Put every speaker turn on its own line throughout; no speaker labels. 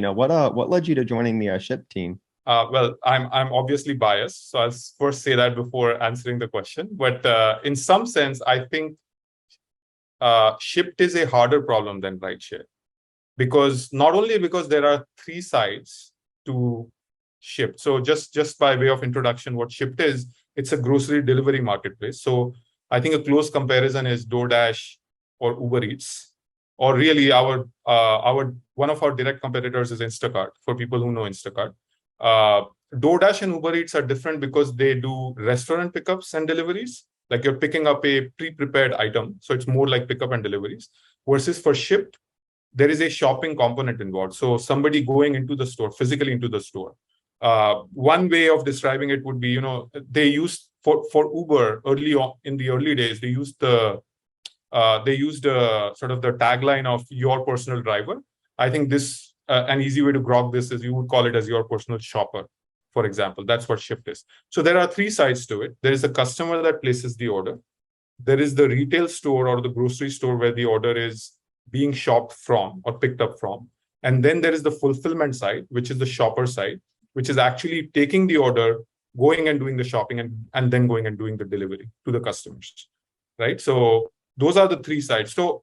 What led you to joining the Shipt team?
Well, I'm obviously biased, so I'll first say that before answering the question. But in some sense, I think Shipt is a harder problem than rideshare, because not only because there are three sides to Shipt. So just by way of introduction, what Shipt is, it's a grocery delivery marketplace. So I think a close comparison is DoorDash or Uber Eats, or really our one of our direct competitors is Instacart. For people who know Instacart, uh, DoorDash and Uber Eats are different because they do restaurant pickups and deliveries. Like you're picking up a pre-prepared item, so it's more like pickup and deliveries. Versus for Shipt, there is a shopping component involved. So somebody going into the store, physically into the store. One way of describing it would be, they used for Uber early on in the early days, they used sort of the tagline of your personal driver. I think this an easy way to grok this is you would call it as your personal shopper, for example. That's what Shipt is. So there are three sides to it. There is a customer that places the order. There is the retail store or the grocery store where the order is being shopped from or picked up from. And then there is the fulfillment side, which is the shopper side, which is actually taking the order, going and doing the shopping, and then going and doing the delivery to the customers, right? So those are the three sides. So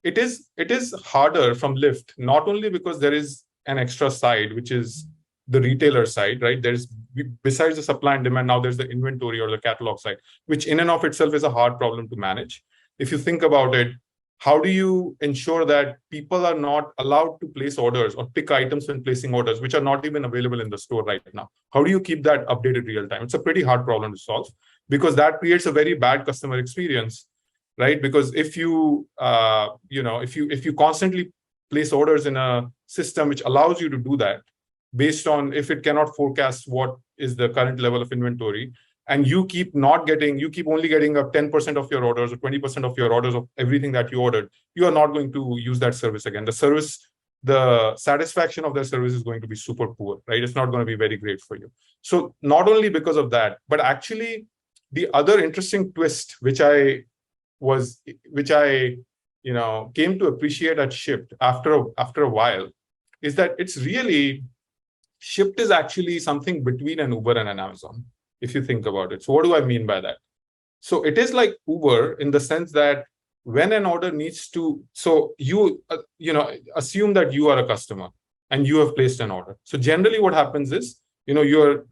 it is harder from Lyft, not only because there is an extra side, which is the retailer side, right? There's, besides the supply and demand, now there's the inventory or the catalog side, which in and of itself is a hard problem to manage. If you think about it, how do you ensure that people are not allowed to place orders or pick items when placing orders, which are not even available in the store right now? How do you keep that updated real time? It's a pretty hard problem to solve, because that creates a very bad customer experience, right? Because if you if you constantly place orders in a system which allows you to do that, based on if it cannot forecast what is the current level of inventory, and you keep only getting up 10% of your orders or 20% of your orders of everything that you ordered, you are not going to use that service again. The satisfaction of that service is going to be super poor, right? It's not going to be very great for you. So not only because of that, but actually the other interesting twist, which I came to appreciate at Shipt after a while, is that it's really, Shipt is actually something between an Uber and an Amazon, if you think about it. So what do I mean by that? So it is like Uber in the sense that when an order needs to, so you assume that you are a customer and you have placed an order. So generally what happens is, you're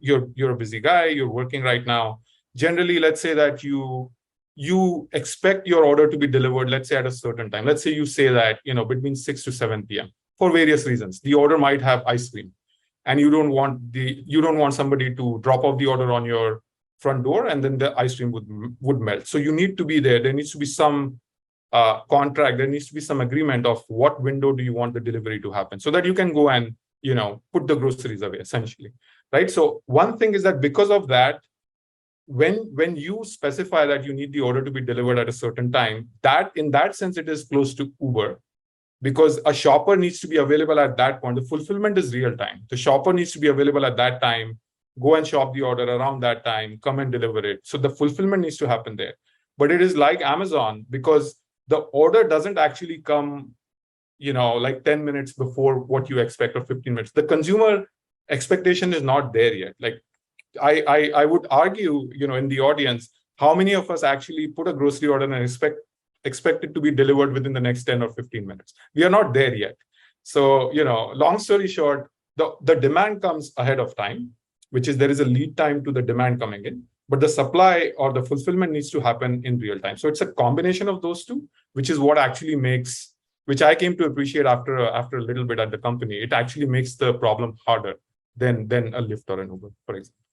a busy guy, you're working right now. Generally, let's say that you expect your order to be delivered, let's say at a certain time. Let's say you say that, between 6 to 7 p.m. for various reasons. The order might have ice cream, and you don't want somebody to drop off the order on your front door and then the ice cream would melt. So you need to be there. There needs to be some contract. There needs to be some agreement of what window do you want the delivery to happen, so that you can go and put the groceries away, essentially, right? So one thing is that because of that, when you specify that you need the order to be delivered at a certain time, that in that sense it is close to Uber, because a shopper needs to be available at that point. The fulfillment is real time. The shopper needs to be available at that time, go and shop the order around that time, come and deliver it. So the fulfillment needs to happen there. But it is like Amazon, because the order doesn't actually come, like 10 minutes before what you expect, or 15 minutes. The consumer expectation is not there yet. Like I would argue, in the audience, how many of us actually put a grocery order and expect it to be delivered within the next 10 or 15 minutes? We are not there yet. So, long story short, the demand comes ahead of time, which is there is a lead time to the demand coming in, but the supply or the fulfillment needs to happen in real time. So it's a combination of those two, which is what actually which I came to appreciate after a little bit at the company. It actually makes the problem harder than a Lyft or an Uber, for example.